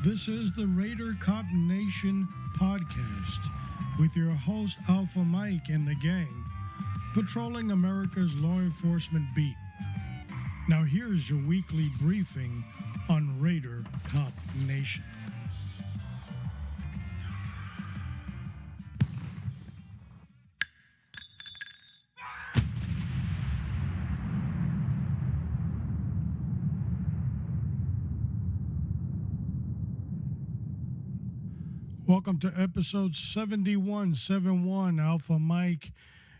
This is the Raider Cop Nation podcast with your host Alpha Mike and the gang, patrolling America's law enforcement beat. Now here's your weekly briefing on Raider Cop Nation. Welcome to episode 7171, Alpha Mike,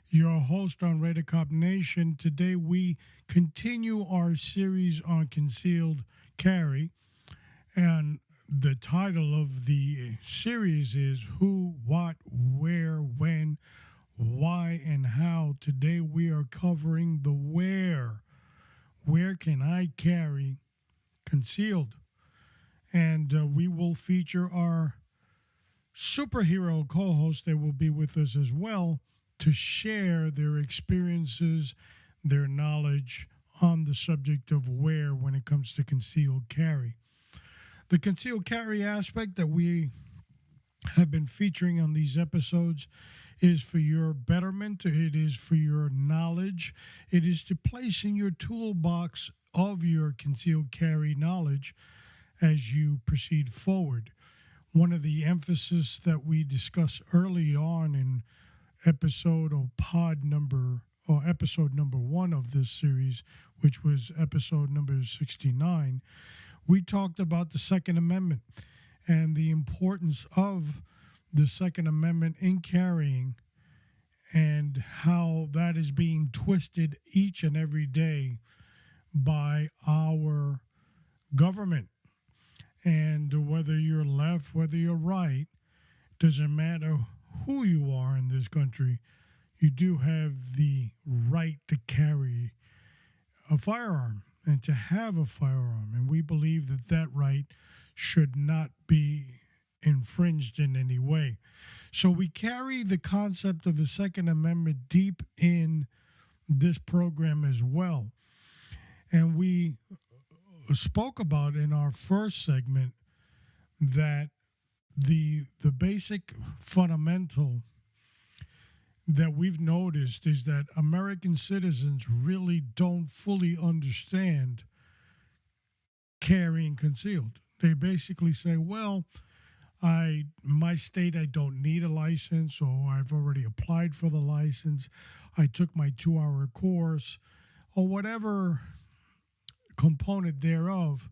your host on Raider Cop Nation. Today we continue our series on concealed carry, and the title of the series is Who, What, Where, When, Why, and How. Today we are covering the where. Where can I carry concealed? And we will feature our superhero co-hosts. They will be with us as well to share their experiences, their knowledge on the subject of where when it comes to concealed carry. The concealed carry aspect that we have been featuring on these episodes is for your betterment. It is for your knowledge. It is to place in your toolbox of your concealed carry knowledge as you proceed forward. One of the emphasis that we discussed early on in episode number 1 of this series, which was episode number 69, we talked about the Second Amendment and the importance of the Second Amendment in carrying and how that is being twisted each and every day by our government. And whether you're left, whether you're right, doesn't matter who you are in this country, you do have the right to carry a firearm and to have a firearm. And we believe that that right should not be infringed in any way. So we carry the concept of the Second Amendment deep in this program as well. And we spoke about in our first segment that the basic fundamental that we've noticed is that American citizens really don't fully understand carrying concealed. They basically say, well, my state, I don't need a license, or I've already applied for the license, I took my 2-hour course, or whatever component thereof,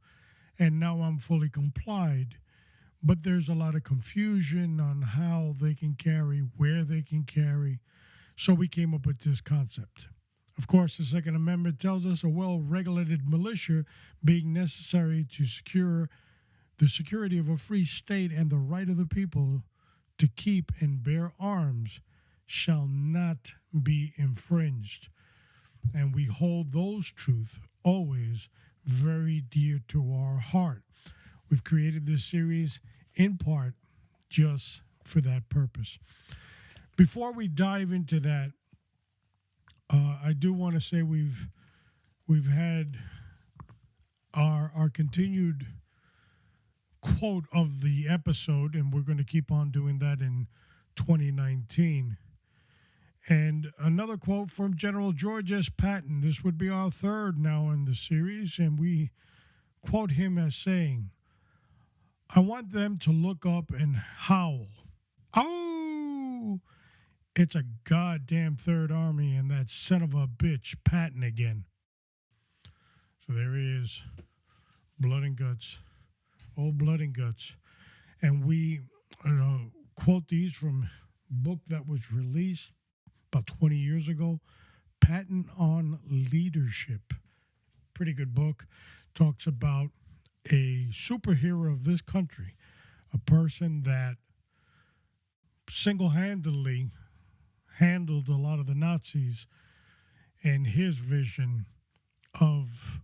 and now I'm fully complied. But there's a lot of confusion on how they can carry, where they can carry. So we came up with this concept. Of course, the Second Amendment tells us a well-regulated militia being necessary to secure the security of a free state and the right of the people to keep and bear arms shall not be infringed. And we hold those truths always very dear to our heart. We've created this series in part just for that purpose. Before we dive into that, I do want to say we've had our continued quote of the episode, and we're going to keep on doing that in 2019. And another quote from General George S. Patton. This would be our third now in the series, and we quote him as saying, I want them to look up and howl. Oh, it's a goddamn Third Army and that son of a bitch Patton again. So there he is, blood and guts, old blood and guts. And we quote these from a book that was released about 20 years ago, Patton on Leadership. Pretty good book. Talks about a superhero of this country, a person that single-handedly handled a lot of the Nazis and his vision of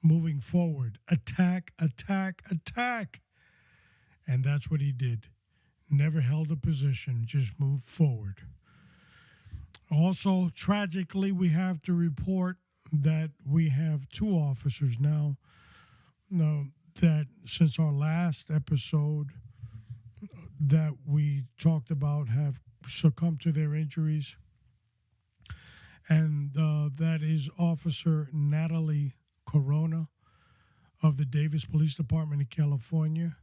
moving forward. Attack, attack, attack. And that's what he did. Never held a position, just moved forward. Also, tragically, we have to report that we have 2 officers now that since our last episode that we talked about have succumbed to their injuries, and that is Officer Natalie Corona of the Davis Police Department in California,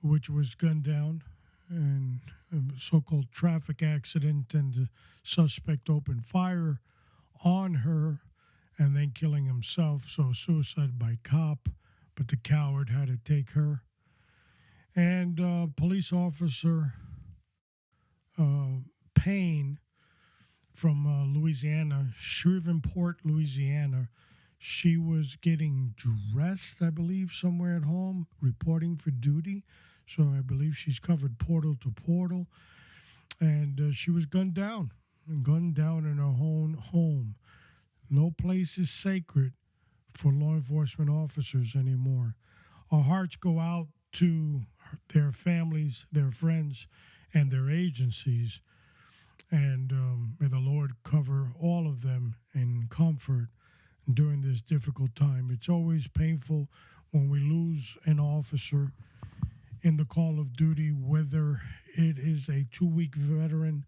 which was gunned down in a so-called traffic accident, and the suspect opened fire on her and then killing himself, so suicide by cop, but the coward had to take her. And police officer Payne from Louisiana, Shreveport, Louisiana, she was getting dressed, I believe, somewhere at home, reporting for duty. So I believe she's covered portal to portal. And she was gunned down in her own home. No place is sacred for law enforcement officers anymore. Our hearts go out to their families, their friends, and their agencies. And may the Lord cover all of them in comfort during this difficult time. It's always painful when we lose an officer in the call of duty, whether it is a 2-week veteran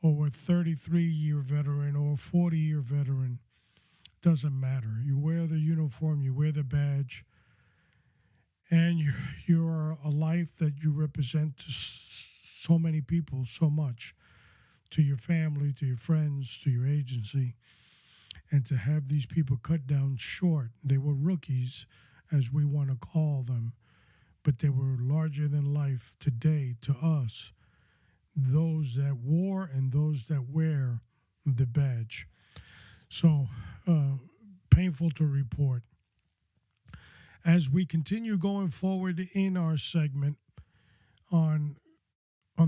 or a 33-year veteran or a 40-year veteran. Doesn't matter. You wear the uniform, you wear the badge, and you're a life that you represent to so many people so much, to your family, to your friends, to your agency. And to have these people cut down short, they were rookies, as we want to call them, but they were larger than life today to us, those that wore and those that wear the badge. So, painful to report. As we continue going forward in our segment on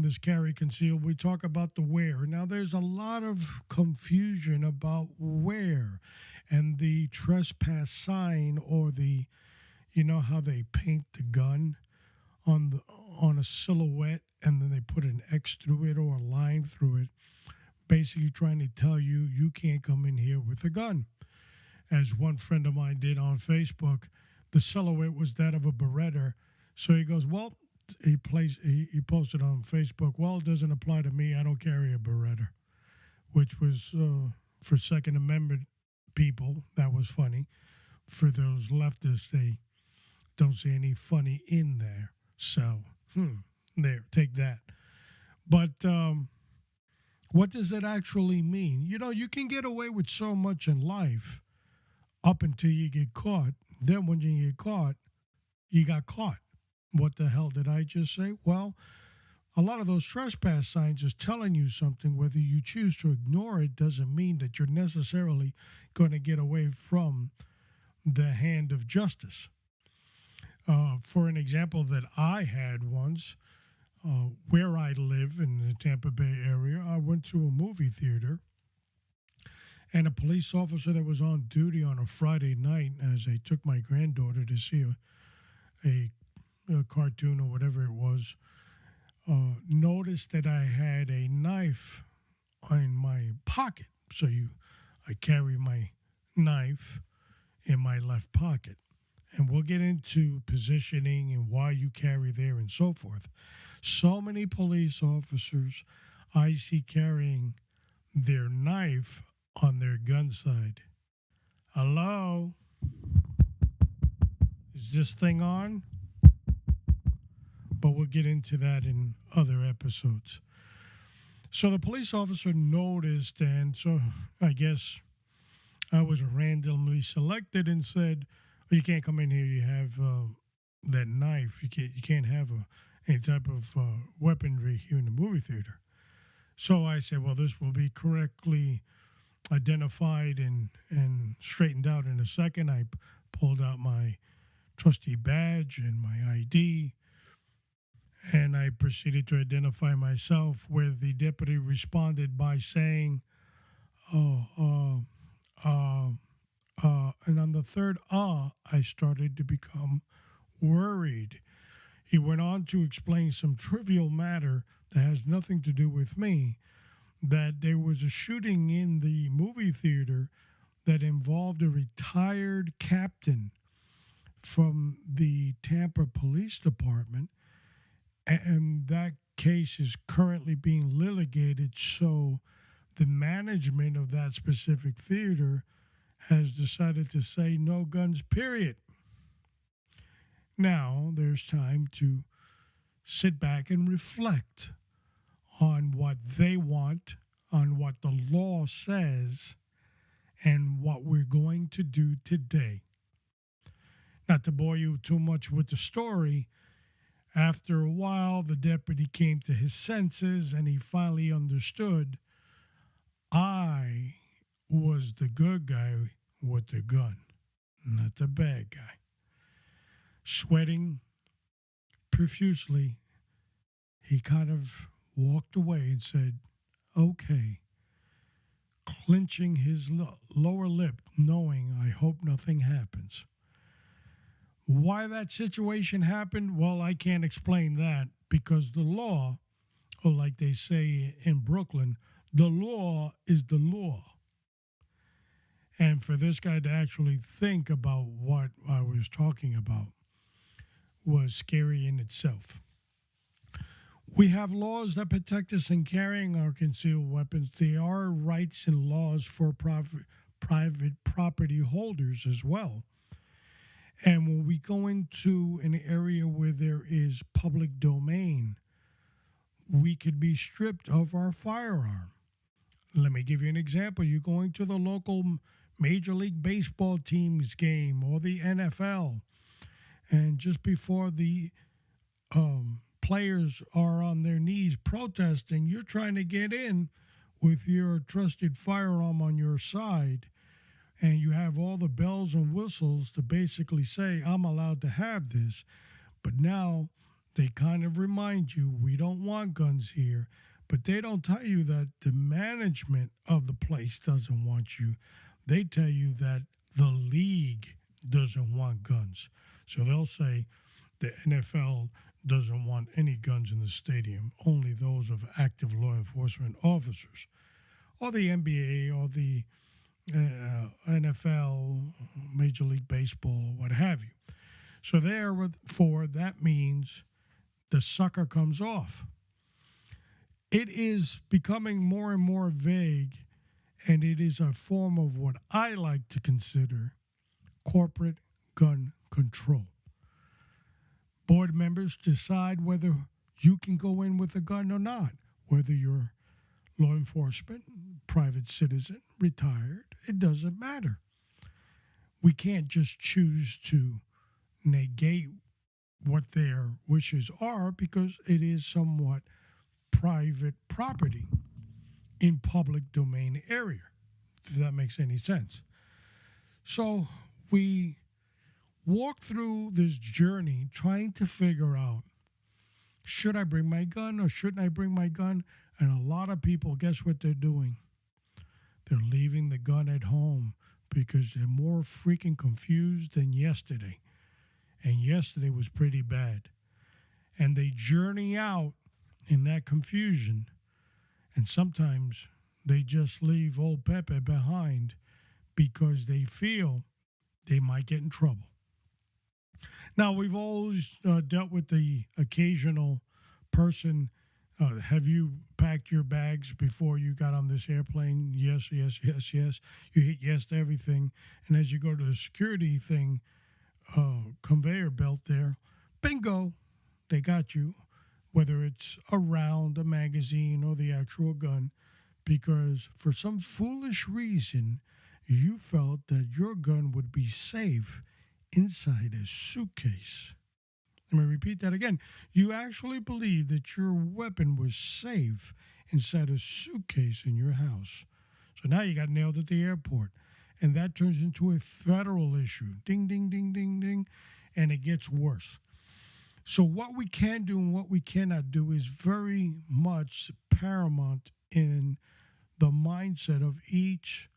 this carry conceal, we talk about the wear. Now, there's a lot of confusion about wear and the trespass sign, or the, you know how they paint the gun on a silhouette and then they put an X through it or a line through it, basically trying to tell you you can't come in here with a gun. As one friend of mine did on Facebook, the silhouette was that of a Beretta. So he goes, well, he posted on Facebook, well, it doesn't apply to me. I don't carry a Beretta, which was for Second Amendment people. That was funny. For those leftists, they don't see any funny in there. So, there, take that. But what does it actually mean? You know, you can get away with so much in life up until you get caught. Then when you get caught, you got caught. What the hell did I just say? Well, a lot of those trespass signs is telling you something. Whether you choose to ignore it doesn't mean that you're necessarily going to get away from the hand of justice. For an example that I had once, where I live in the Tampa Bay area, I went to a movie theater, and a police officer that was on duty on a Friday night, as I took my granddaughter to see a cartoon or whatever it was, noticed that I had a knife in my pocket. So I carry my knife in my left pocket. And we'll get into positioning and why you carry there and so forth. So many police officers I see carrying their knife on their gun side. Hello? Is this thing on? But we'll get into that in other episodes. So the police officer noticed, and so I guess I was randomly selected and said, well, you can't come in here, you have that knife. You can't have any type of weaponry here in the movie theater. So I said, well, this will be correctly identified and straightened out in a second. I pulled out my trusty badge and my ID, and I proceeded to identify myself, where the deputy responded by saying, and on the third I started to become worried. He went on to explain some trivial matter that has nothing to do with me, that there was a shooting in the movie theater that involved a retired captain from the Tampa Police Department, and that case is currently being litigated. So the management of that specific theater has decided to say no guns, period. Now there's time to sit back and reflect on what they want, on what the law says, and what we're going to do today. Not to bore you too much with the story, after a while, the deputy came to his senses and he finally understood I was the good guy with the gun, not the bad guy. Sweating profusely, he kind of walked away and said, okay, clenching his lower lip, knowing I hope nothing happens. Why that situation happened, well, I can't explain that, because the law, or like they say in Brooklyn, the law is the law. And for this guy to actually think about what I was talking about was scary in itself. We have laws that protect us in carrying our concealed weapons. There are rights and laws for private property holders as well. And when we go into an area where there is public domain, we could be stripped of our firearm. Let me give you an example. You're going to the local Major League Baseball team's game or the NFL, and just before the players are on their knees protesting, you're trying to get in with your trusted firearm on your side, and you have all the bells and whistles to basically say, I'm allowed to have this. But now they kind of remind you, we don't want guns here. But they don't tell you that the management of the place doesn't want you. They tell you that the league doesn't want guns. So they'll say the NFL doesn't want any guns in the stadium, only those of active law enforcement officers, or the NBA, or the NFL, Major League Baseball, what have you. So therefore, that means the sucker comes off. It is becoming more and more vague, and it is a form of what I like to consider corporate gun control. Board members decide whether you can go in with a gun or not, whether you're law enforcement, private citizen, retired, it doesn't matter. We can't just choose to negate what their wishes are because it is somewhat private property in public domain area, if that makes any sense. So we walk through this journey trying to figure out, should I bring my gun or shouldn't I bring my gun? And a lot of people, guess what they're doing? They're leaving the gun at home because they're more freaking confused than yesterday. And yesterday was pretty bad. And they journey out in that confusion. And sometimes they just leave old Pepe behind because they feel they might get in trouble. Now, we've always dealt with the occasional person. Have you packed your bags before you got on this airplane? Yes, yes, yes, yes. You hit yes to everything. And as you go to the security thing, conveyor belt there, bingo, they got you, whether it's a round, a magazine, or the actual gun, because for some foolish reason, you felt that your gun would be safe inside a suitcase. Let me repeat that again. You actually believed that your weapon was safe inside a suitcase in your house. So now you got nailed at the airport. And that turns into a federal issue. Ding, ding, ding, ding, ding. And it gets worse. So what we can do and what we cannot do is very much paramount in the mindset of each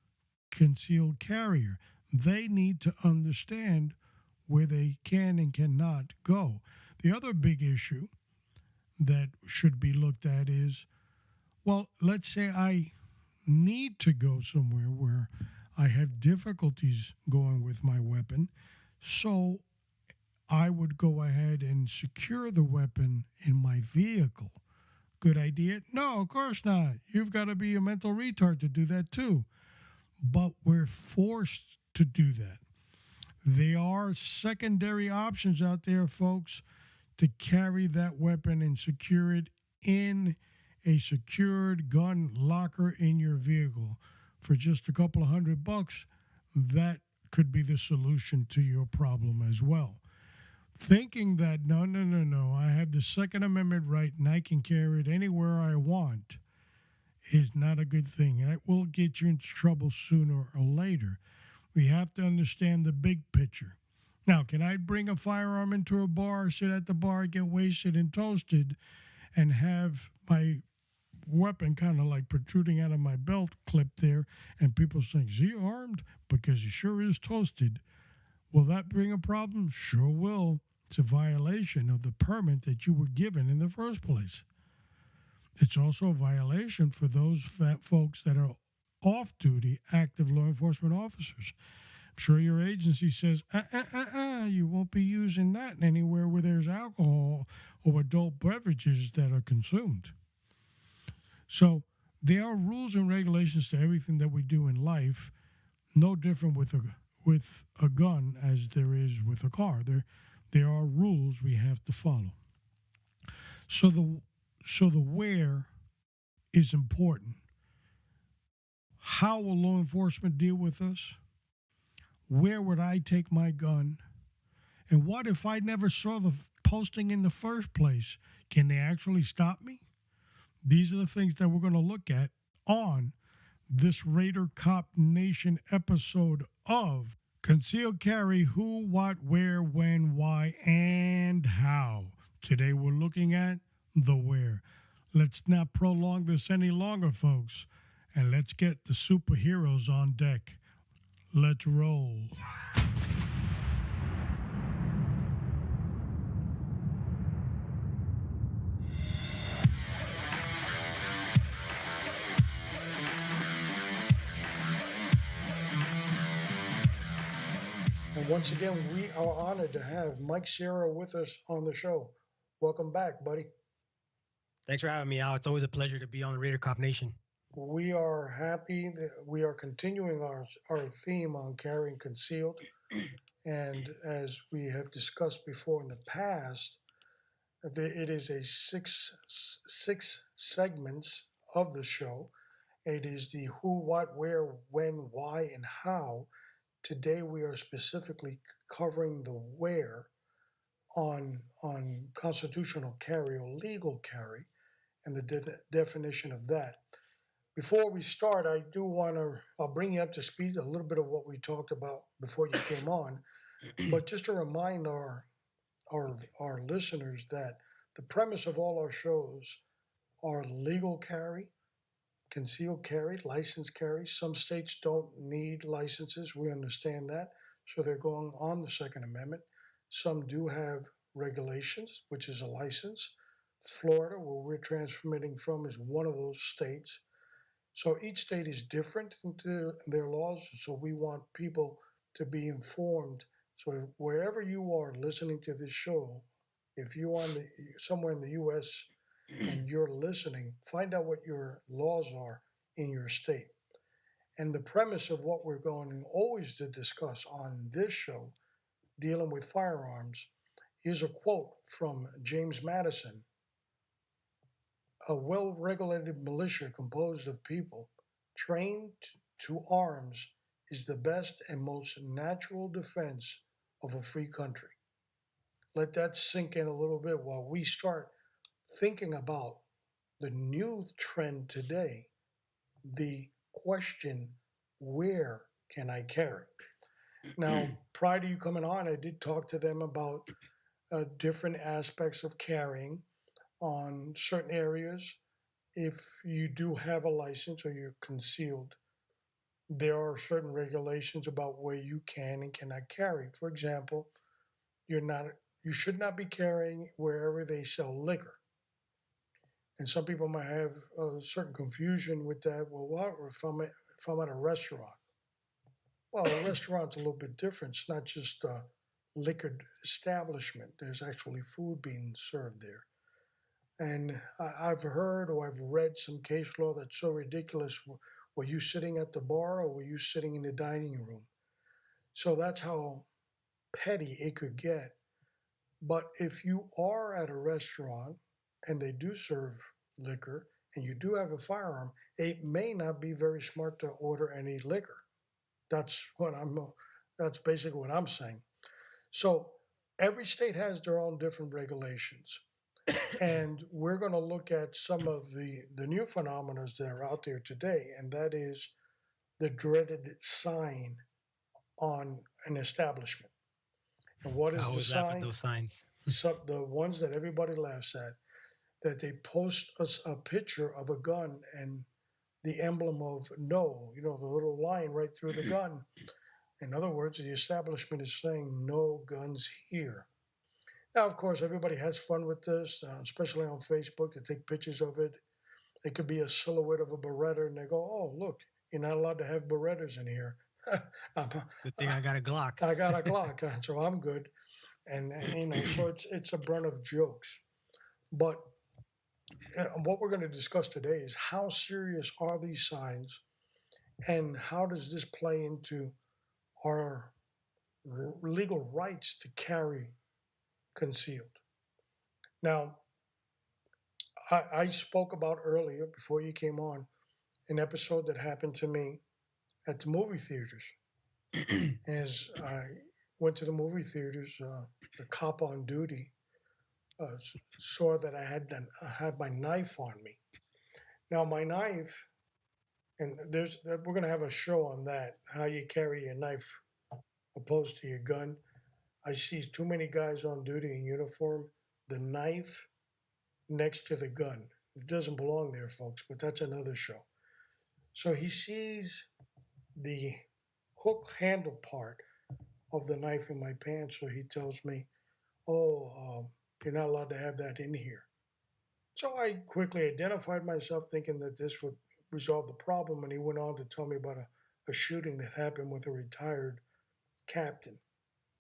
concealed carrier. They need to understand where they can and cannot go. The other big issue that should be looked at is, well, let's say I need to go somewhere where I have difficulties going with my weapon. So I would go ahead and secure the weapon in my vehicle. Good idea? No, of course not. You've got to be a mental retard to do that too. But we're forced to do that. There are secondary options out there, folks, to carry that weapon and secure it in a secured gun locker in your vehicle. For just a couple of $100, that could be the solution to your problem as well. Thinking that, no, I have the Second Amendment right and I can carry it anywhere I want is not a good thing. That will get you into trouble sooner or later. We have to understand the big picture. Now, can I bring a firearm into a bar, sit at the bar, get wasted and toasted, and have my weapon kind of like protruding out of my belt clip there, and people saying, is he armed? Because he sure is toasted. Will that bring a problem? Sure will. It's a violation of the permit that you were given in the first place. It's also a violation for those folks that are off-duty active law enforcement officers. I'm sure your agency says, you won't be using that anywhere where there's alcohol or adult beverages that are consumed. So there are rules and regulations to everything that we do in life, no different with a gun as there is with a car. There are rules we have to follow. So the where is important. How will law enforcement deal with us? Where would I take my gun? And what if I never saw the posting in the first place? Can they actually stop me? These are the things that we're going to look at on this Raider Cop Nation episode of Concealed Carry: Who, What, Where, When, Why, and How. Today we're looking at the where. Let's not prolong this any longer, folks, and let's get the superheroes on deck. Let's roll. And once again, we are honored to have Mike Sierra with us on the show. Welcome back, buddy. Thanks for having me, Al. It's always a pleasure to be on the Raider Cop Nation. We are happy that we are continuing our theme on carrying concealed. And as we have discussed before in the past, it is a six segments of the show. It is the who, what, where, when, why, and how. Today we are specifically covering the where on constitutional carry or legal carry and the definition of that. Before we start, I'll bring you up to speed a little bit of what we talked about before you came on, but just to remind our listeners that the premise of all our shows are legal carry, concealed carry, licensed carry. Some states don't need licenses. We understand that. So they're going on the Second Amendment. Some do have regulations, which is a license. Florida, where we're transmitting from, is one of those states. So each state is different into their laws. So we want people to be informed. So wherever you are listening to this show, if you're somewhere in the U.S. and you're listening, find out what your laws are in your state. And the premise of what we're going always to discuss on this show, dealing with firearms, is a quote from James Madison. A well-regulated militia composed of people trained to arms is the best and most natural defense of a free country. Let that sink in a little bit while we start thinking about the new trend today, the question, where can I carry? Now, prior to you coming on, I did talk to them about different aspects of carrying on certain areas. If you do have a license or you're concealed, there are certain regulations about where you can and cannot carry. For example, you should not be carrying wherever they sell liquor. And some people might have a certain confusion with that. Well, what if I'm at a restaurant? Well, a restaurant's a little bit different. It's not just liquor establishment. There's actually food being served there. And I've heard or I've read some case law that's so ridiculous. Were you sitting at the bar or were you sitting in the dining room? So that's how petty it could get. But if you are at a restaurant and they do serve liquor and you do have a firearm, it may not be very smart to order any liquor. That's what I'm. That's basically what I'm saying. So every state has their own different regulations, and we're going to look at some of the new phenomena that are out there today, and that is the dreaded sign on an establishment. And what I is the always laugh at sign? those signs. The ones that everybody laughs at, that they post us a picture of a gun and the emblem of no, the little line right through the gun. In other words, the establishment is saying no guns here. Now, of course, everybody has fun with this, especially on Facebook. They take pictures of it. It could be a silhouette of a Beretta, and they go, "Oh, look, you're not allowed to have Berettas in here." Good thing I got a Glock. I got a Glock, so I'm good. And so it's a brunt of jokes. But what we're going to discuss today is how serious are these signs, and how does this play into our legal rights to carry concealed. Now, I spoke about earlier, before you came on, an episode that happened to me at the movie theaters. As I went to the movie theaters, the cop on duty saw that I had my knife on me. Now, my knife, and we're going to have a show on that, how you carry your knife opposed to your gun. I see too many guys on duty in uniform, the knife next to the gun. It doesn't belong there, folks, but that's another show. So he sees the hook handle part of the knife in my pants, so he tells me, "Oh, you're not allowed to have that in here." So I quickly identified myself, thinking that this would resolve the problem, and he went on to tell me about a shooting that happened with a retired captain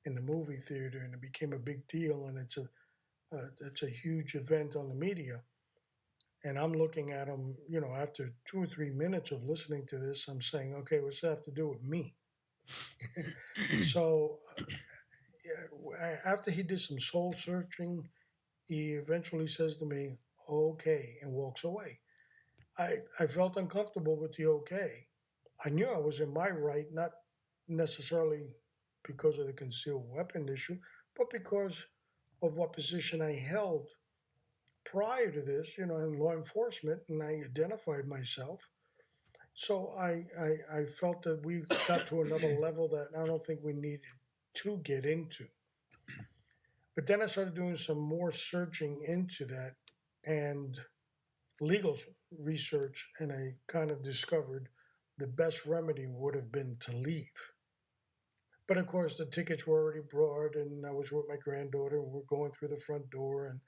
in the movie theater, and it became a big deal, and it's a huge event on the media. And I'm looking at him, after 2 or 3 minutes of listening to this, I'm saying, okay, what's that have to do with me? So after he did some soul searching, he eventually says to me, okay, and walks away. I felt uncomfortable with the okay. I knew I was in my right, not necessarily because of the concealed weapon issue, but because of what position I held prior to this, in law enforcement, and I identified myself. So I felt that we got to another level that I don't think we needed to get into. But then I started doing some more searching into that and legal research, and I kind of discovered the best remedy would have been to leave. But of course, the tickets were already bought, and I was with my granddaughter, and we're going through the front door, and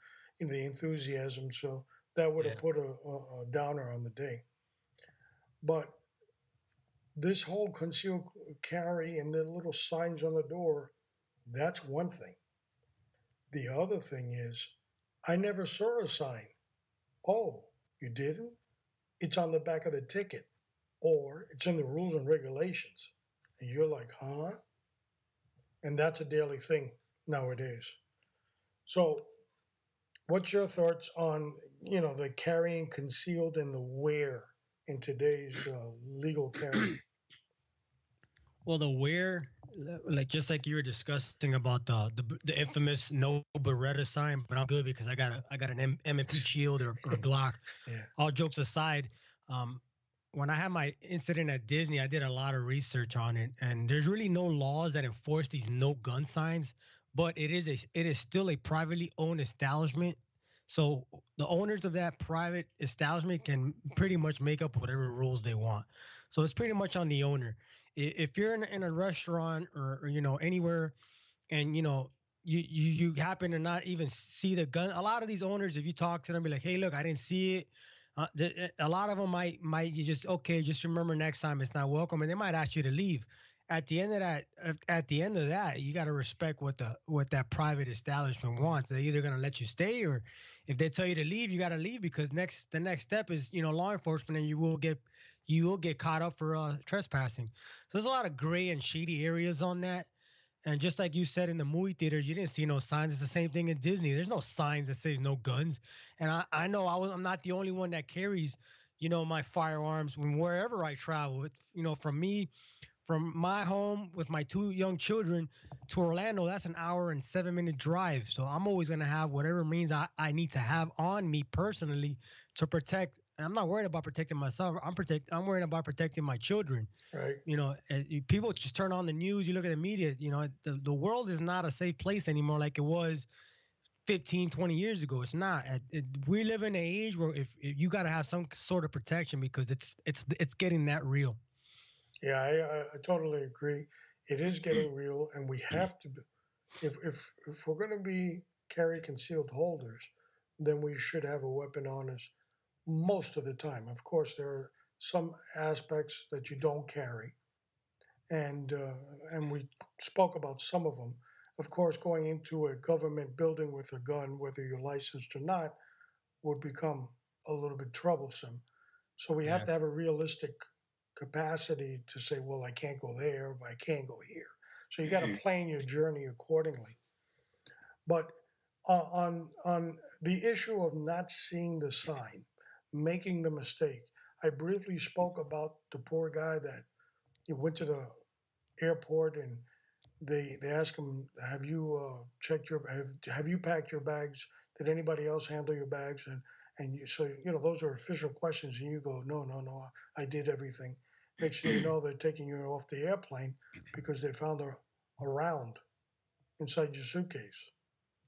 the enthusiasm. So that would have put a downer on the day. But this whole concealed carry and the little signs on the door, that's one thing. The other thing is, I never saw a sign. Oh, you didn't? It's on the back of the ticket, or it's in the rules and regulations. And you're like, huh? And that's a daily thing nowadays. So, what's your thoughts on, the carrying concealed and the wear in today's legal carry? Well, the wear, like just like you were discussing about the infamous no Beretta sign, but I'm good because I got an M&P Shield or Glock. Yeah. All jokes aside, when I had my incident at Disney, I did a lot of research on it, and there's really no laws that enforce these no gun signs, but it is still a privately owned establishment. So the owners of that private establishment can pretty much make up whatever rules they want. So it's pretty much on the owner. If you're in a restaurant or anywhere, and you happen to not even see the gun, a lot of these owners, if you talk to them, be like, hey, look, I didn't see it. A lot of them might you just okay, just remember next time it's not welcome, and they might ask you to leave. at the end of that, you got to respect what that private establishment wants. They're either going to let you stay, or if they tell you to leave, you got to leave, because the next step is, law enforcement, and you will get caught up for trespassing. So there's a lot of gray and shady areas on that. And just like you said, in the movie theaters, you didn't see no signs. It's the same thing in Disney. There's no signs that says no guns. And I know I'm not the only one that carries, my firearms when wherever I travel. From me, from my home with my two young children to Orlando, that's an hour and 7 minute drive. So I'm always gonna have whatever means I need to have on me personally to protect. And I'm not worried about protecting myself. I'm worried about protecting my children. Right. People just turn on the news, you look at the media, the world is not a safe place anymore like it was 15, 20 years ago. It's not. We live in an age where if you got to have some sort of protection, because it's getting that real. Yeah, I totally agree. It is getting real, and we have to. If we're going to be carry concealed holders, then we should have a weapon on us most of the time. Of course, there are some aspects that you don't carry, and we spoke about some of them. Of course, going into a government building with a gun, whether you're licensed or not, would become a little bit troublesome. So we have Yeah. to have a realistic capacity to say, well, I can't go there, but I can go here. So you got to plan your journey accordingly. But on the issue of not seeing the sign, making the mistake, I briefly spoke about the poor guy that he went to the airport, and they ask him, "Have you checked your have you packed your bags? Did anybody else handle your bags?" And those are official questions, and you go, "No, no, no, I did everything." Next thing you know, they're taking you off the airplane because they found a round inside your suitcase,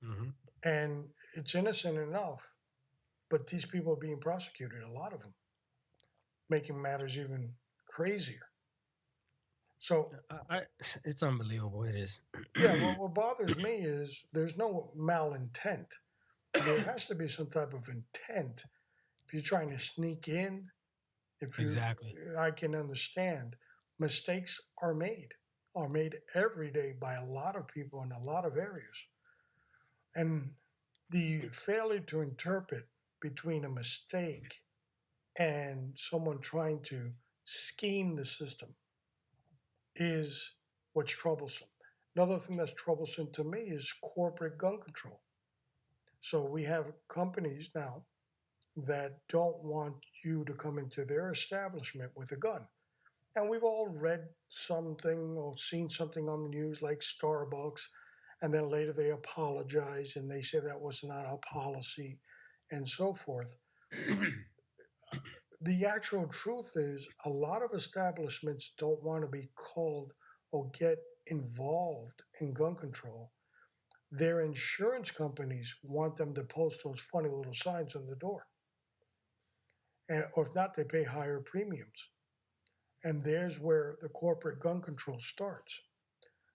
Hmm. and it's innocent enough, but these people are being prosecuted, a lot of them, making matters even crazier. So It's unbelievable. It is. yeah, what bothers me is there's no malintent. There has to be some type of intent. If you're trying to sneak in, if you, Exactly. I can understand. Mistakes are made every day by a lot of people in a lot of areas. And the failure to interpret between a mistake and someone trying to scheme the system is what's troublesome. Another thing that's troublesome to me is corporate gun control. So we have companies now that don't want you to come into their establishment with a gun. And we've all read something or seen something on the news like Starbucks, and then later they apologize and they say that was not our policy and so forth. The actual truth is, a lot of establishments don't want to be called or get involved in gun control. Their insurance companies want them to post those funny little signs on the door. And, or if not, they pay higher premiums. And there's where the corporate gun control starts.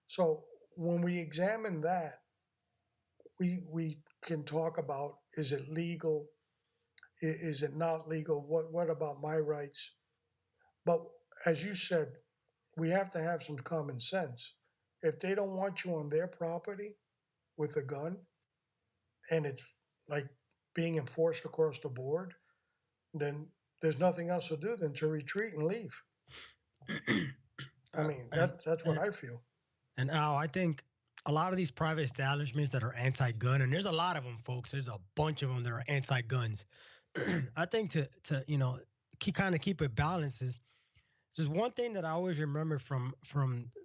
So when we examine that, we can talk about, is it legal? Is it not legal? What about my rights? But as you said, we have to have some common sense. If they don't want you on their property with a gun, and it's like being enforced across the board, then there's nothing else to do than to retreat and leave. I mean, and, that's what and I feel. and Al, I think a lot of these private establishments that are anti-gun, and there's a lot of them, folks. There's a bunch of them that are anti-guns. I think to keep it balanced is there's one thing that I always remember from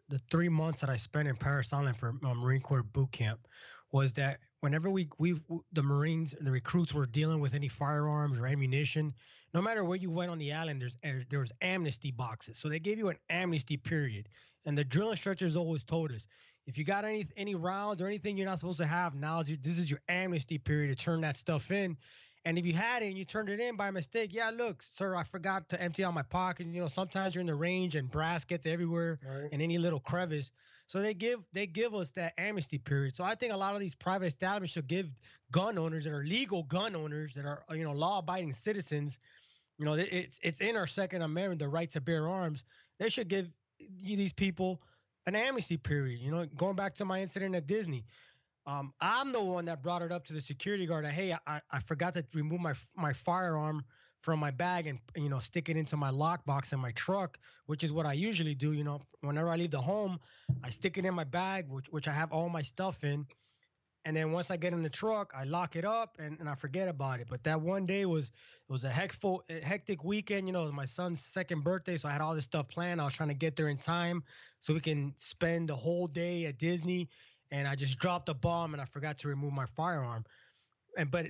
the 3 months that I spent in Paris Island for Marine Corps boot camp, was that whenever the Marines, the recruits, were dealing with any firearms or ammunition, no matter where you went on the island, there was amnesty boxes. So they gave you an amnesty period, and the drill instructors always told us, if you got any rounds or anything you're not supposed to have, this is your amnesty period to turn that stuff in. And if you had it and you turned it in by mistake, yeah, look, sir, I forgot to empty out my pockets. Sometimes you're in the range and brass gets everywhere Right. in any little crevice. So they give us that amnesty period. So I think a lot of these private establishments should give gun owners that are legal gun owners, that are law-abiding citizens. It's in our Second Amendment, the right to bear arms. They should give these people an amnesty period. Going back to my incident at Disney, I'm the one that brought it up to the security guard that, hey, I forgot to remove my firearm from my bag and stick it into my lockbox in my truck, which is what I usually do. Whenever I leave the home, I stick it in my bag, which I have all my stuff in. And then once I get in the truck, I lock it up and I forget about it. But that one day was a hectic weekend. It was my son's second birthday, so I had all this stuff planned. I was trying to get there in time so we can spend the whole day at Disney. And I just dropped a bomb and I forgot to remove my firearm. But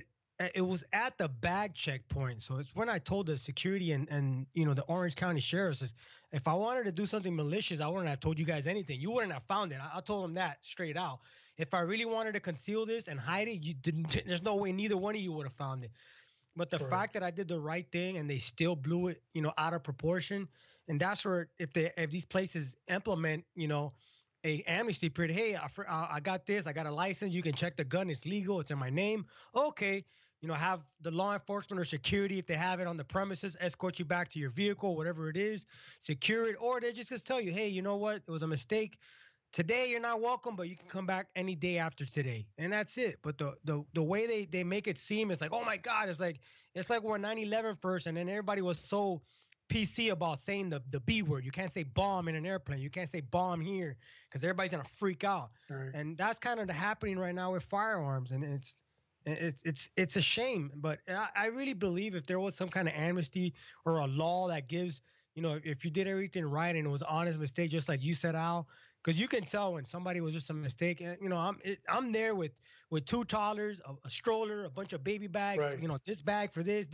it was at the bag checkpoint. So it's when I told the security and the Orange County sheriff says, if I wanted to do something malicious, I wouldn't have told you guys anything. You wouldn't have found it. I told them that straight out. If I really wanted to conceal this and hide it, you didn't. There's no way neither one of you would have found it. But the Correct. fact that I did the right thing and they still blew it, out of proportion, and that's where if these places implement, a amnesty period. Hey, I got this. I got a license. You can check the gun. It's legal. It's in my name. Okay. Have the law enforcement or security, if they have it on the premises, escort you back to your vehicle, whatever it is, secure it, or they just tell you, hey, you know what? It was a mistake. Today you're not welcome, but you can come back any day after today, and that's it. But the way they make it seem, it's like, oh my God, it's like when 9/11 first, and then everybody was so PC about saying the B word. You can't say bomb in an airplane. You can't say bomb here because everybody's gonna freak out. Right. And that's kind of happening right now with firearms, and it's a shame. But I really believe if there was some kind of amnesty or a law that gives, if you did everything right and it was an honest mistake, just like you said, Al, because you can tell when somebody was just a mistake. I'm there with two toddlers, a stroller, a bunch of baby bags. Right. This bag for this.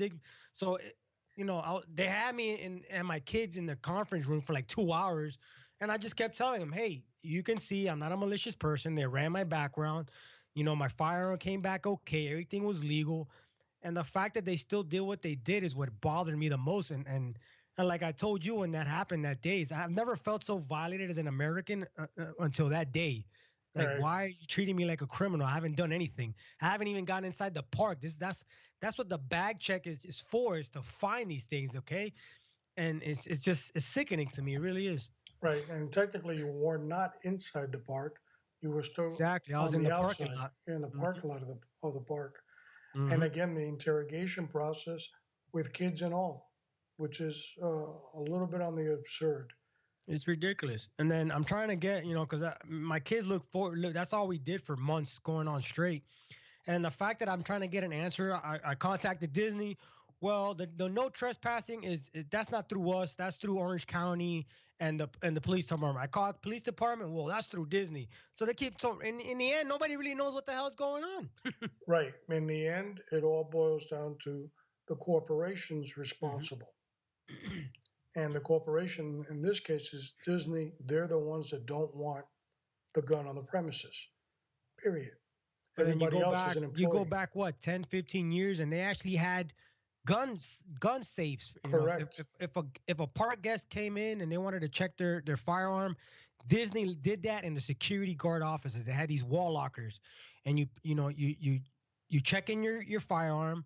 So they had me and my kids in the conference room for like 2 hours, and I just kept telling them, hey, you can see I'm not a malicious person. They ran my background. My firearm came back okay. Everything was legal, and the fact that they still did what they did is what bothered me the most. And like I told you when that happened that day, I've never felt so violated as an American until that day. Like, Right. why are you treating me like a criminal? I haven't done anything. I haven't even gotten inside the park. That's what the bag check is for, is to find these things, okay? And it's sickening to me. It really is. Right. And technically, you were not inside the park. You were still Exactly. I was on in the the parking outside, lot. in the Hmm. parking lot of the park. And Hmm. again, the interrogation process with kids and all, which is a little bit on the absurd. It's ridiculous. And then I'm trying to get, because my kids look, that's all we did for months going on straight. And the fact that I'm trying to get an answer, I contacted Disney. Well, the no trespassing that's not through us. That's through Orange County and the police department. I called the police department. Well, that's through Disney. So they keep in the end, nobody really knows what the hell's going on. Right. In the end, it all boils down to the corporations Hmm. responsible. And the corporation, in this case, is Disney. They're the ones that don't want the gun on the premises, period. But then Everybody else is an you go employee. back what 10, 15 years, and they actually had gun safes. Correct. If a park guest came in and they wanted to check their firearm, Disney did that in the security guard offices. They had these wall lockers, and you check in your firearm.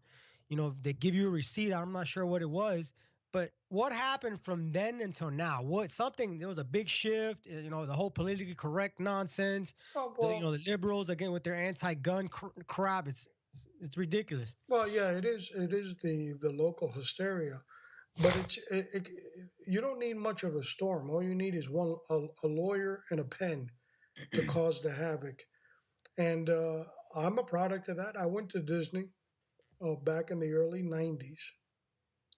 They give you a receipt. I'm not sure what it was, but what happened from then until now? There was a big shift. The whole politically correct nonsense. Oh, The liberals again with their anti-gun crap. It's ridiculous. well, yeah, it is. It is the local hysteria, but you don't need much of a storm. All you need is a lawyer and a pen to cause the havoc. And I'm a product of that. I went to Disney back in the early '90s,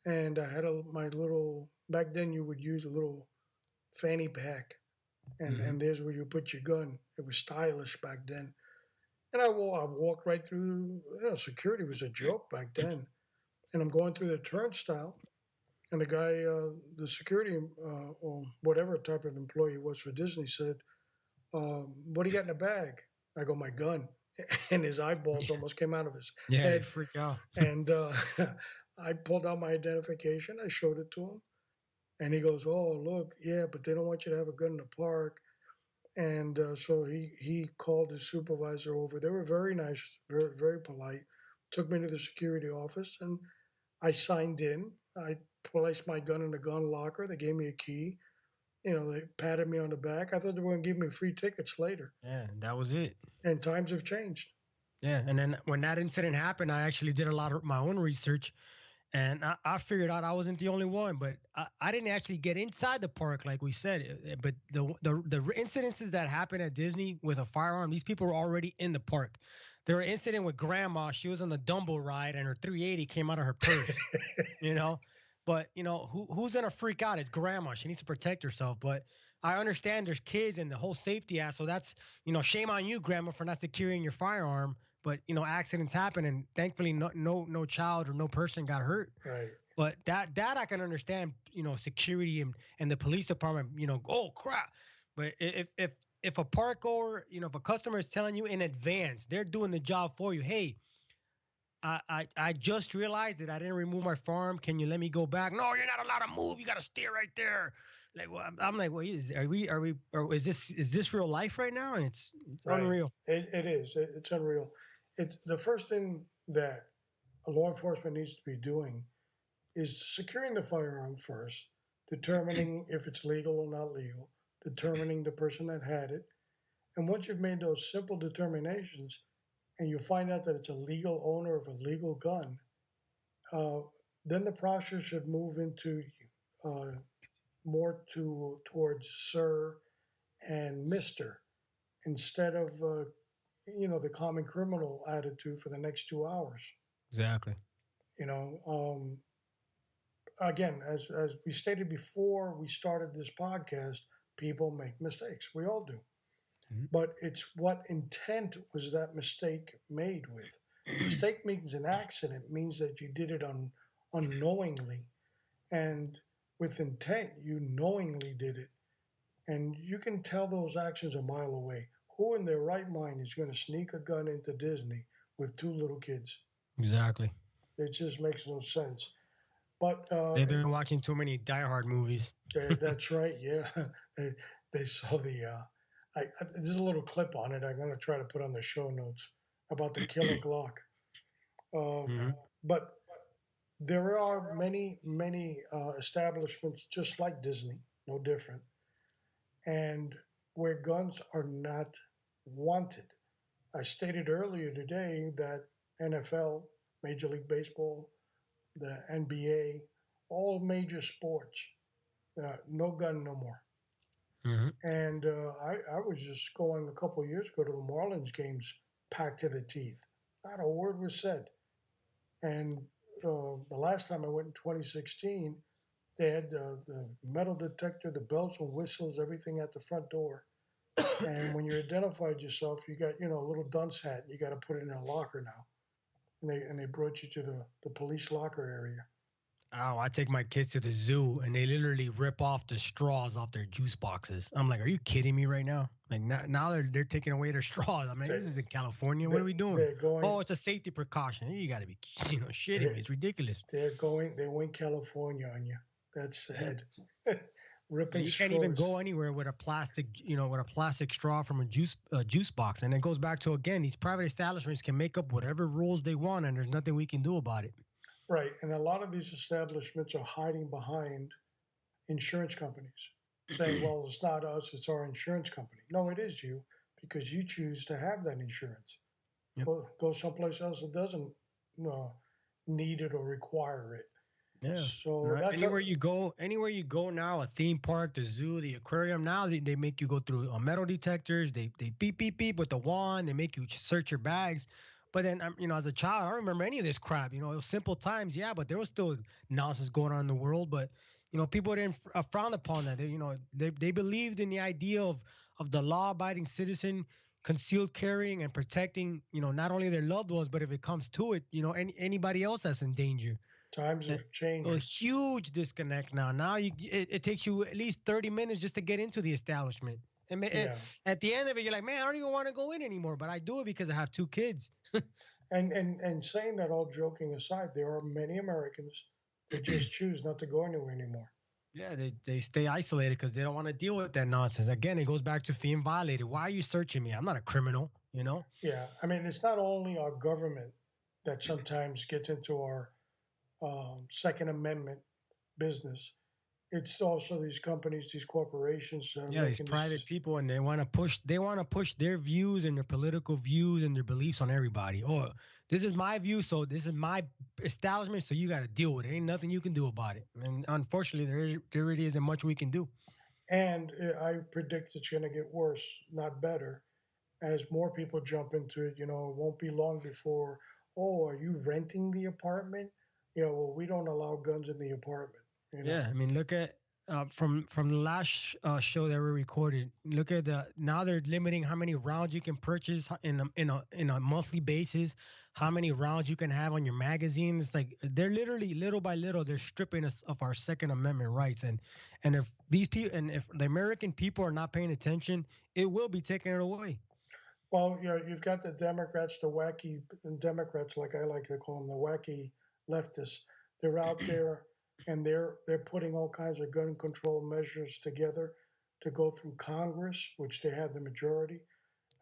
and I had my little. Back then, you would use a little fanny pack, Hmm. and there's where you put your gun. It was stylish back then. And I walked right through. Security was a joke back then. And I'm going through the turnstile, and the guy, the security or whatever type of employee it was for Disney, said, "What do you got in the bag?" I go, "My gun," and his eyeballs almost came out of his Yeah, they head. freak out. And I pulled out my identification. I showed it to him, and he goes, "Oh, look, yeah, but they don't want you to have a gun in the park." And so he called his supervisor over. They were very nice, very very polite. Took me to the security office, and I signed in. I placed my gun in the gun locker. They gave me a key, They patted me on the back. I thought they were going to give me free tickets later. Yeah, that was it. And times have changed. Yeah, and then when that incident happened, I actually did a lot of my own research, and I figured out I wasn't the only one. But I didn't actually get inside the park like we said. But the incidences that happened at Disney with a firearm, these people were already in the park. There were incident with Grandma. She was on the Dumbo ride, and her 380 came out of her purse. you know, but who's gonna freak out? It's Grandma. She needs to protect herself. But I understand there's kids and the whole safety act. So that's shame on you, Grandma, for not securing your firearm. But accidents happen, and thankfully, no child or no person got hurt. Right. But that I can understand. Security and the police department. Oh crap. But if a park goer, if a customer is telling you in advance, they're doing the job for you. Hey, I just realized that I didn't remove my firearm. Can you let me go back? No, you're not allowed to move. You got to stay right there. Like, well, I'm like, well, or is this real life right now? And it's Right. unreal. It is. It's unreal. It's the first thing that a law enforcement needs to be doing is securing the firearm first, determining if it's legal or not legal, determining the person that had it. And once you've made those simple determinations and you find out that it's a legal owner of a legal gun, then the process should move into more towards sir and Mr. instead of the common criminal attitude for the next 2 hours. Exactly. Again, as we stated before we started this podcast, people make mistakes. We all do. Mm-hmm. But it's what intent was that mistake made with. Mistake means an accident, means that you did it unknowingly. And with intent, you knowingly did it. And you can tell those actions a mile away. Who in their right mind is going to sneak a gun into Disney with 2 little kids? Exactly. It just makes no sense. But they've been watching too many Die Hard movies. That's right. Yeah, they saw the. There's a little clip on it. I'm going to try to put on the show notes about the killer Glock. Mm-hmm. But there are many establishments just like Disney, no different, and where guns are not wanted. I stated earlier today that NFL, Major League Baseball, the NBA, all major sports, no gun no more. Mm-hmm. And I was just going a couple of years ago to the Marlins games, packed to the teeth. Not a word was said. And the last time I went in 2016, they had the metal detector, the bells and whistles, everything at the front door. And when you identified yourself, you got a little dunce hat. You got to put it in a locker now. And they brought you to the police locker area. Oh, I take my kids to the zoo and they literally rip off the straws off their juice boxes. I'm like, are you kidding me right now? Like now they're taking away their straws. I mean, this is in California. What are we doing? Oh, it's a safety precaution. You got to be, shitting me. It's ridiculous. They went California on you. That's sad. Ripping you straws. Can't even go anywhere with a plastic, with a plastic straw from a juice box. And it goes back to, again, these private establishments can make up whatever rules they want, and there's nothing we can do about it. Right. And a lot of these establishments are hiding behind insurance companies, saying, well, it's not us, it's our insurance company. No, it is you, because you choose to have that insurance. Yep. Well, go someplace else that doesn't need it or require it. Yeah. So that's anywhere you go now, a theme park, the zoo, the aquarium, now they make you go through metal detectors. They beep, beep, beep with the wand. They make you search your bags. But then, as a child, I don't remember any of this crap. It was simple times, yeah, but there was still nonsense going on in the world. But, people didn't frown upon that. They believed in the idea of the law-abiding citizen concealed carrying and protecting, not only their loved ones, but if it comes to it, anybody else that's in danger. Times have changed. A huge disconnect now. Now it takes you at least 30 minutes just to get into the establishment. And at the end of it, you're like, man, I don't even want to go in anymore, but I do it because I have 2 kids. and saying that, all joking aside, there are many Americans that just choose not to go anywhere anymore. Yeah, they stay isolated because they don't want to deal with that nonsense. Again, it goes back to feeling violated. Why are you searching me? I'm not a criminal, Yeah, I mean, it's not only our government that sometimes gets into our Second Amendment business. It's also these companies, these corporations that are Yeah, these making private this. people, and they want to push their views and their political views and their beliefs on everybody. Oh, this is my view, so this is my establishment, so you got to deal with it. Ain't nothing you can do about it. And unfortunately, there really isn't much we can do. And I predict it's going to get worse, not better, as more people jump into it. It won't be long before, oh, are you renting the apartment? Well, we don't allow guns in the apartment. You know, Yeah, I mean, look at from the last show that we recorded. Look at the now they're limiting how many rounds you can purchase in a monthly basis. How many rounds you can have on your magazine? It's like they're literally little by little they're stripping us of our Second Amendment rights. And if these people and if the American people are not paying attention, it will be taken it away. well, you've got the Democrats, the wacky Democrats, like I like to call them, the wacky leftists. They're out there and they're putting all kinds of gun control measures together to go through Congress, which they have the majority.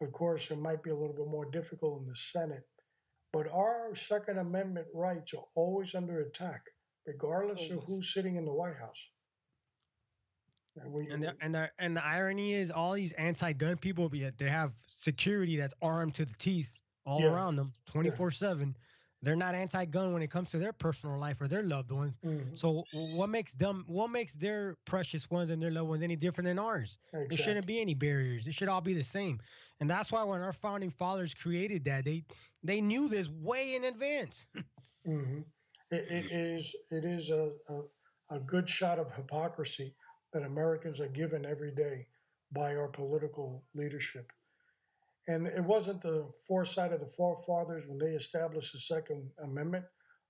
Of course, it might be a little bit more difficult in the Senate, but our Second Amendment rights are always under attack, regardless of Always. who's sitting in the White House. And we, And the irony is, all these anti-gun people, they have security that's armed to the teeth all yeah, around them, yeah, 24/7. They're not anti-gun when it comes to their personal life or their loved ones. mhm, So what makes them? What makes their precious ones and their loved ones any different than ours? There shouldn't exactly. be any barriers. It should all be the same. And that's why when our founding fathers created that, they knew this way in advance. Hmm. It is a good shot of hypocrisy that Americans are given every day by our political leadership. And it wasn't the foresight of the forefathers when they established the Second Amendment,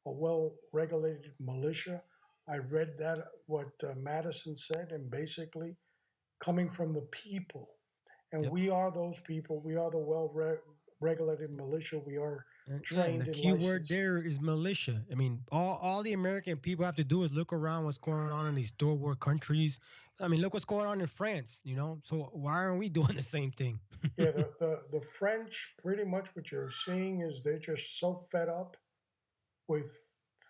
a well regulated militia. I read that, what Madison said, and basically coming from the people. And Yep. we are those people. We are the well regulated militia. We are And trained the and key word licensed. there is militia. I mean, all the American people have to do is look around what's going on in these third world countries. I mean, look what's going on in France, you know? So why aren't we doing the same thing? Yeah, the French, pretty much what you're seeing is they're just so fed up with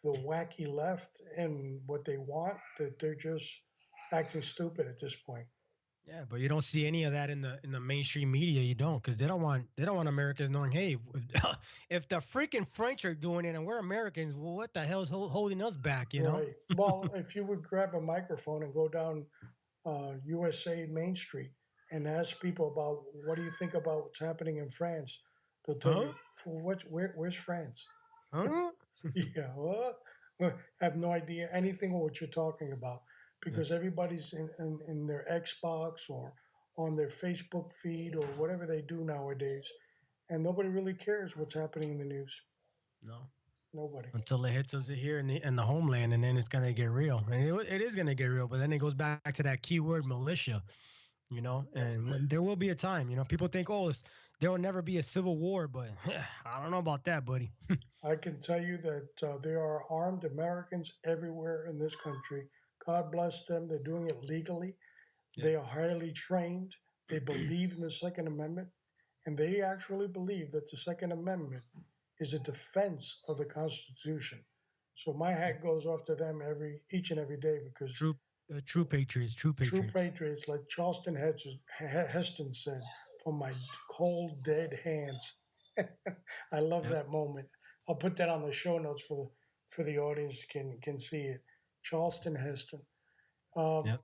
the wacky left and what they want that they're just acting stupid at this point. Yeah, but you don't see any of that in the mainstream media. You don't, because they don't want Americans knowing, hey, if the freaking French are doing it and we're Americans, well, what the hell's holding us back? You know? Right. Well, if you would grab a microphone and go down USA Main Street and ask people about what do you think about what's happening in France, they'll tell Huh? you, for what? Where's France? Huh? Yeah, what? I have no idea anything of what you're talking about Yeah. because everybody's in their Xbox or on their Facebook feed or whatever they do nowadays, and nobody really cares what's happening in the news. No. Nobody. Until it hits us here in the homeland, and then it's gonna get real, and it is gonna get real. But then it goes back to that keyword militia, you know. Yeah. And there will be a time, you know. People think, oh, there will never be a civil war, but I don't know about that, buddy. I can tell you that there are armed Americans everywhere in this country. God bless them. They're doing it legally. Yep. They are highly trained. They believe in the Second Amendment, and they actually believe that the Second Amendment is a defense of the Constitution. So my Yep. hat goes off to them each and every day because True patriots, true true patriots. patriots, like Charleston Heston said, "From my cold dead hands." I love Yep. that moment. I'll put that on the show notes for the audience can see it. Charleston Heston. Um, Yep.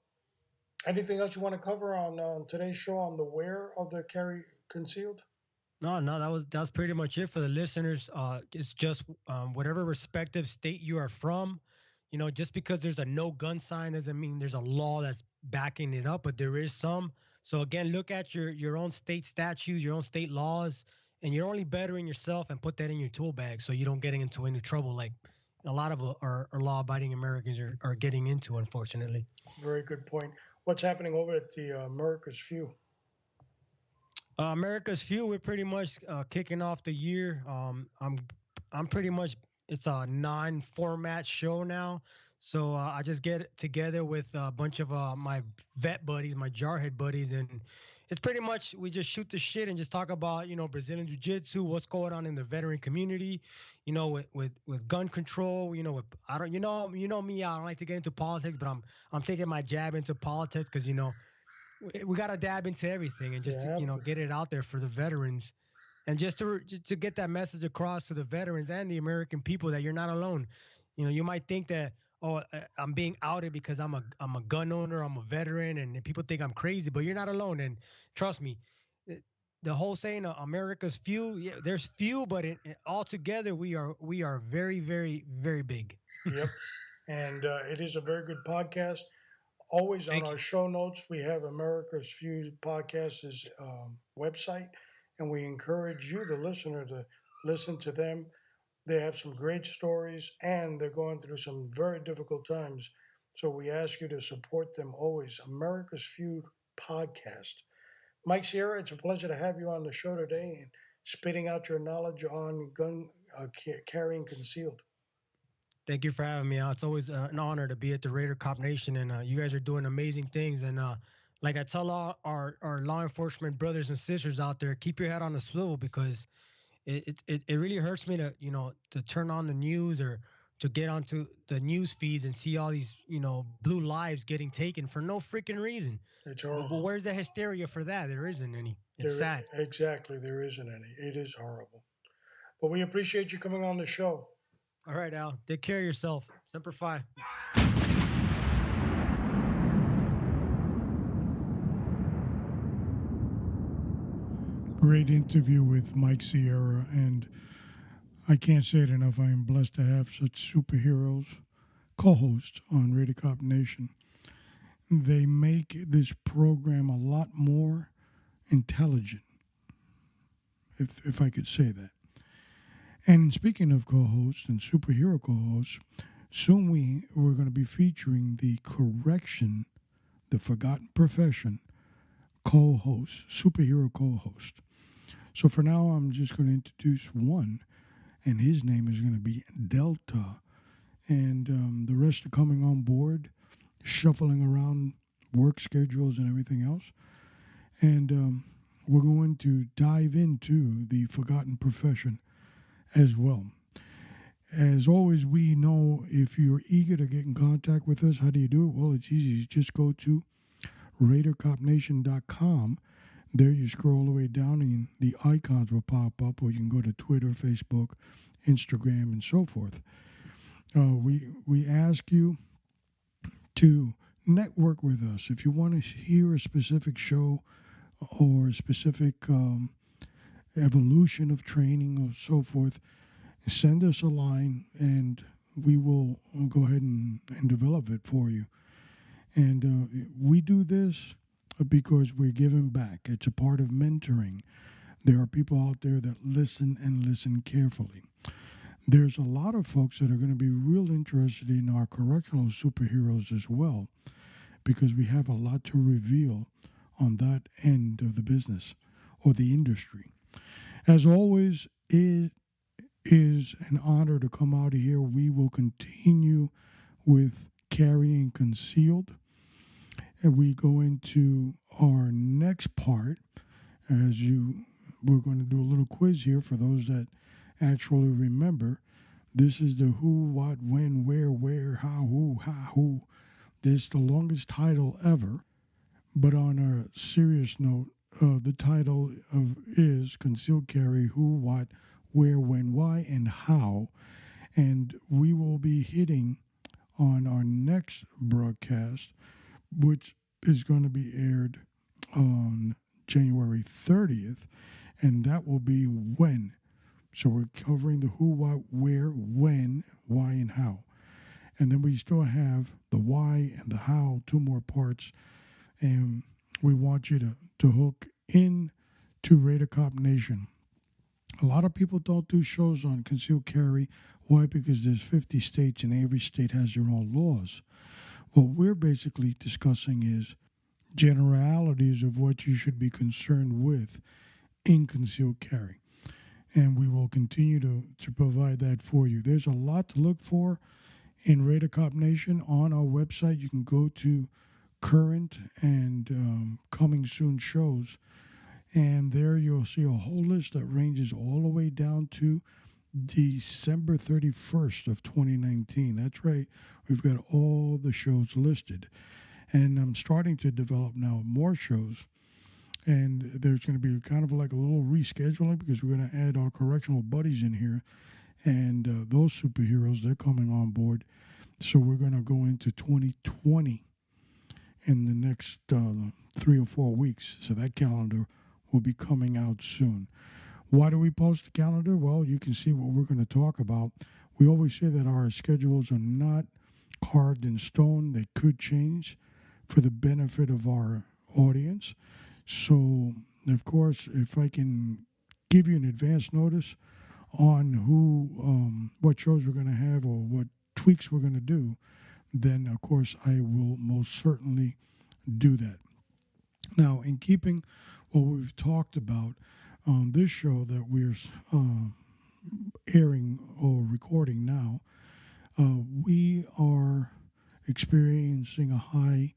Anything else you want to cover on today's show on the wear of the carry concealed? No, no, that was pretty much it for the listeners. It's just whatever respective state you are from, you know, just because there's a no gun sign doesn't mean there's a law that's backing it up, but there is some. So again, look at your own state statutes, your own state laws, and you're only bettering yourself and put that in your tool bag so you don't get into any trouble like a lot of our law-abiding Americans are getting into, unfortunately. Very good point. What's happening over at the America's Few? America's Few, we're pretty much kicking off the year. I'm pretty much it's a non-format show now, so I just get together with a bunch of my vet buddies, my jarhead buddies, and it's pretty much we just shoot the shit and just talk about Brazilian jiu-jitsu, what's going on in the veteran community, with gun control, with I don't me, I don't like to get into politics, but I'm taking my jab into politics because we got to dab into everything and just get it out there for the veterans, and just to get that message across to the veterans and the American people that you're not alone. You might think that, oh, I'm being outed because I'm a gun owner, I'm a veteran, and people think I'm crazy, but you're not alone. And trust me, uh, the whole saying, America's few, yeah, there's few, but all together we are very, very, very big. Yep. And it is a very good podcast. Always on Thank our you. show notes, we have America's Few Podcasts' website, and we encourage you, the listener, to listen to them. They have some great stories, and they're going through some very difficult times. So we ask you to support them always. America's Feud Podcast. Mike Sierra, it's a pleasure to have you on the show today and spitting out your knowledge on gun carrying concealed. Thank you for having me out. It's always an honor to be at the Raider Cop Nation, and you guys are doing amazing things. And like I tell all our law enforcement brothers and sisters out there, keep your head on the swivel, because it really hurts me to to turn on the news or to get onto the news feeds and see all these blue lives getting taken for no freaking reason. It's But horrible. where's the hysteria for that? There isn't any. It's sad. Exactly, there isn't any. It is horrible. But we appreciate you coming on the show. All right, Al. Take care of yourself. Semper Fi. Great interview with Mike Sierra, and I can't say it enough. I am blessed to have such superheroes co-hosts on Radio Cop Nation. They make this program a lot more intelligent, if I could say that. And speaking of co-hosts and superhero co-hosts, soon we're going to be featuring the Correction, the Forgotten Profession co-host, superhero co-host. So for now, I'm just going to introduce one, and his name is going to be Delta. And the rest are coming on board, shuffling around work schedules and everything else. And we're going to dive into the Forgotten Profession as well. As always, we know if you're eager to get in contact with us, how do you do it? Well, it's easy. You just go to RaiderCopNation.com. There you scroll all the way down and the icons will pop up, or you can go to Twitter, Facebook, Instagram, and so forth. We ask you to network with us. If you want to hear a specific show or a specific evolution of training or so forth, send us a line and we will go ahead and develop it for you. And we do this because we're giving back. It's a part of mentoring. There are people out there that listen and listen carefully. There's a lot of folks that are going to be real interested in our correctional superheroes as well, because we have a lot to reveal on that end of the business or the industry. As always, it is an honor to come out of here. We will continue with carrying concealed. And we go into our next part. We're going to do a little quiz here for those that actually remember. This is the who, what, when, where, how, who. This is the longest title ever. But on a serious note, the title is Concealed Carry, Who, What, Where, When, Why, and How. And we will be hitting on our next broadcast, which is going to be aired on January 30th, and that will be when. So we're covering the who, what, where, when, why, and how. And then we still have the why and the how, two more parts. And we want you to hook in to Raider Cop Nation. A lot of people don't do shows on concealed carry. Why? Because there's 50 states and every state has their own laws. What we're basically discussing is generalities of what you should be concerned with in concealed carry. And we will continue to provide that for you. There's a lot to look for in Raider Cop Nation. On our website, you can go to current and coming soon shows. And there you'll see a whole list that ranges all the way down to December 31st of 2019. That's right. We've got all the shows listed. And I'm starting to develop now more shows. And there's going to be kind of like a little rescheduling because we're going to add our correctional buddies in here. And those superheroes, they're coming on board. So we're going to go into 2020 in the next 3 or 4 weeks. So that calendar will be coming out soon. Why do we post the calendar? Well, you can see what we're going to talk about. We always say that our schedules are not carved in stone. They could change for the benefit of our audience. So, of course, if I can give you an advance notice on what shows we're going to have or what tweaks we're going to do, then, of course, I will most certainly do that. Now, in keeping what we've talked about on this show that we're airing or recording now, we are experiencing a high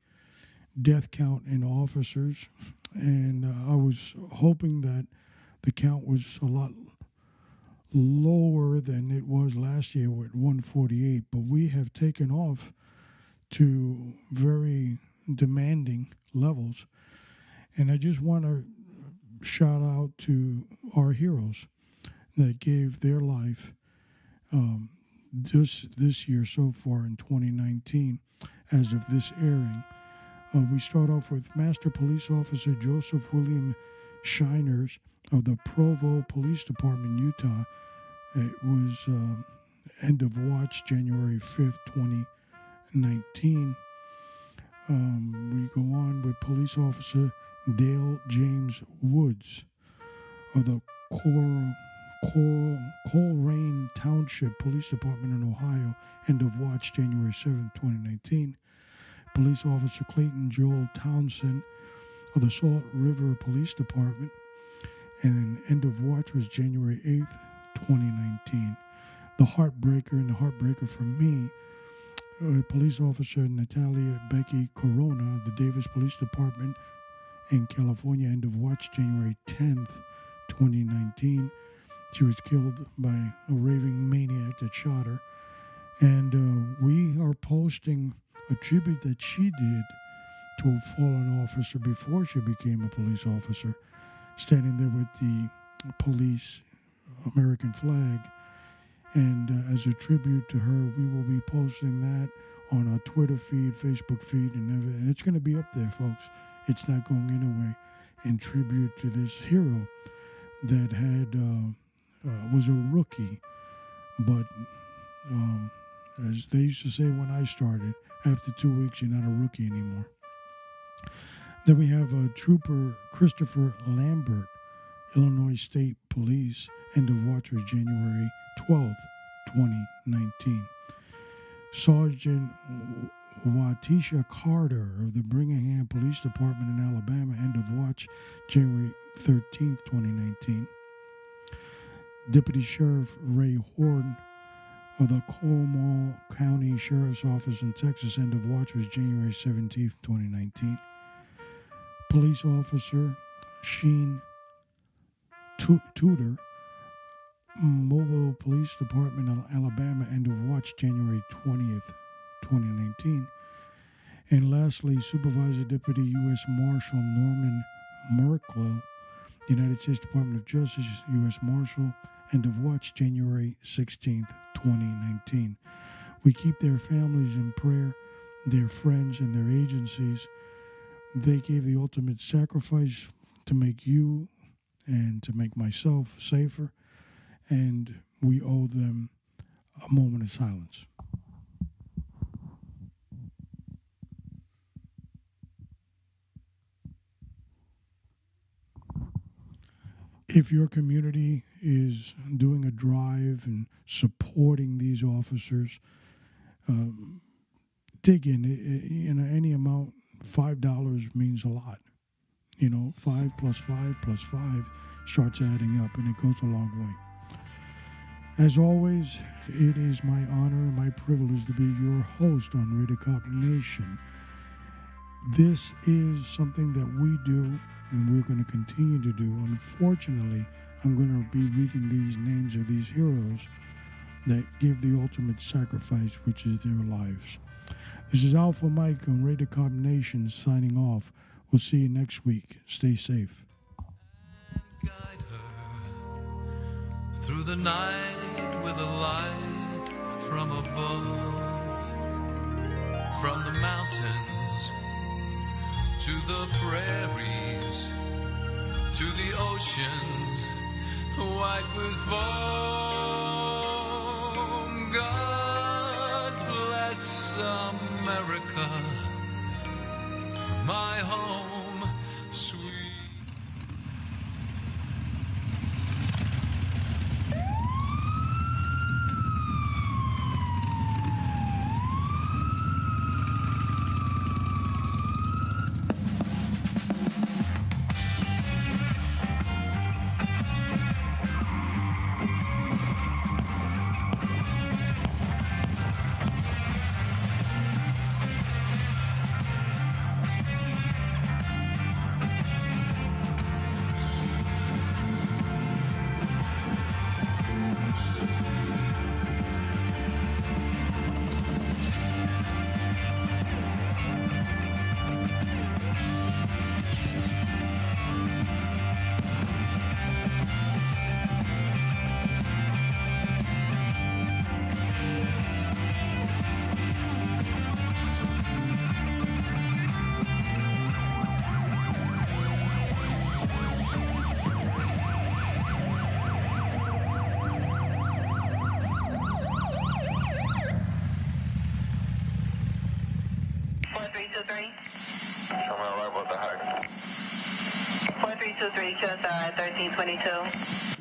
death count in officers, and I was hoping that the count was a lot lower than it was last year with 148, but we have taken off to very demanding levels. And I just want to shout out to our heroes that gave their life this year so far in 2019 as of this airing. We start off with Master Police Officer Joseph William Shiners of the Provo Police Department, Utah. It was end of watch January 5th, 2019. We go on with Police Officer Dale James Woods of the Coleraine Township Police Department in Ohio, end of watch January 7th, 2019. Police Officer Clayton Joel Townsend of the Salt River Police Department, and end of watch was January 8th, 2019. The heartbreaker for me, Police Officer Natalia Becky Corona of the Davis Police Department in California, end of watch January 10th, 2019. She was killed by a raving maniac that shot her. And we are posting a tribute that she did to a fallen officer before she became a police officer, standing there with the police American flag. And as a tribute to her, we will be posting that on our Twitter feed, Facebook feed, and it's going to be up there, folks. It's not going anywhere. In tribute to this hero that was a rookie, but as they used to say when I started, after 2 weeks, you're not a rookie anymore. Then we have Trooper Christopher Lambert, Illinois State Police, end of watch was January 12th, 2019. Sergeant Watisha Carter of the Birmingham Police Department in Alabama, end of watch January 13th, 2019. Deputy Sheriff Ray Horn of the Comal County Sheriff's Office in Texas, end of watch was January 17th, 2019. Police Officer Sheen Tudor, Mobile Police Department of Alabama, end of watch January 20th, 2019. And lastly, Supervisor Deputy U.S. Marshal Norman Merkle, United States Department of Justice, U.S. Marshal, end of watch January 16th, 2019. We keep their families in prayer, their friends and their agencies. They gave the ultimate sacrifice to make you and to make myself safer, and we owe them a moment of silence. If your community is doing a drive and supporting these officers, dig in. Any amount, $5 means a lot. 5 plus 5 plus 5 starts adding up, and it goes a long way. As always, it is my honor and my privilege to be your host on Radio Cop Nation. This is something that we do and we're going to continue to do. Unfortunately, I'm going to be reading these names of these heroes that give the ultimate sacrifice, which is their lives. This is Alpha Mike on Raider Cop Nation signing off. We'll see you next week. Stay safe. And guide her through the night with a light from above, from the mountains to the prairies, to the oceans white with foam. God bless America, my home, sweet. Someone level with the heart. 4323, just 1322.